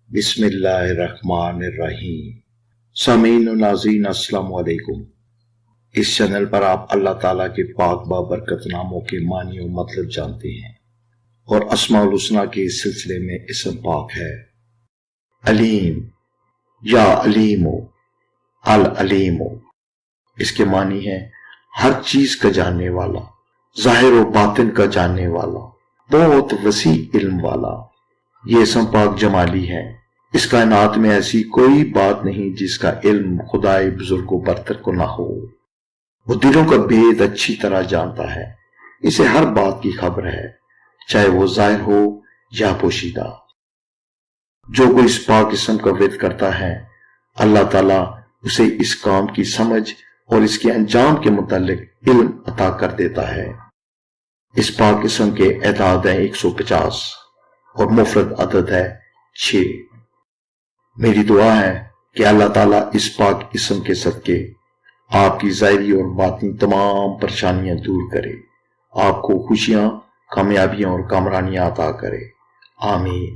بسم اللہ الرحمن الرحیم۔ سامعین و ناظرین السلام علیکم۔ اس چینل پر آپ اللہ تعالیٰ کے پاک بابرکت ناموں کے معنی و مطلب جانتے ہیں، اور اسماء الحسنی کے اس سلسلے میں اسم پاک ہے علیم یا علیمو، العلیمو۔ اس کے معنی ہے ہر چیز کا جاننے والا، ظاہر و باطن کا جاننے والا، بہت وسیع علم والا۔ یہ اسم پاک جمالی ہے۔ اس کائنات میں ایسی کوئی بات نہیں جس کا علم خدائے بزرگ و برتر کو نہ ہو۔ وہ دلوں کا بید اچھی طرح جانتا ہے، اسے ہر بات کی خبر ہے، چاہے وہ ظاہر ہو یا پوشیدہ۔ جو کوئی اس پاک اسم کا ورد کرتا ہے، اللہ تعالیٰ اسے اس کام کی سمجھ اور اس کے انجام کے متعلق علم عطا کر دیتا ہے۔ اس پاک اسم کے اعداد ہیں 150 اور مفرد عدد ہے 6۔ میری دعا ہے کہ اللہ تعالیٰ اس پاک اسم کے صدقے آپ کی ظاہری اور باطنی تمام پریشانیاں دور کرے، آپ کو خوشیاں، کامیابیاں اور کامرانیاں عطا کرے۔ آمین۔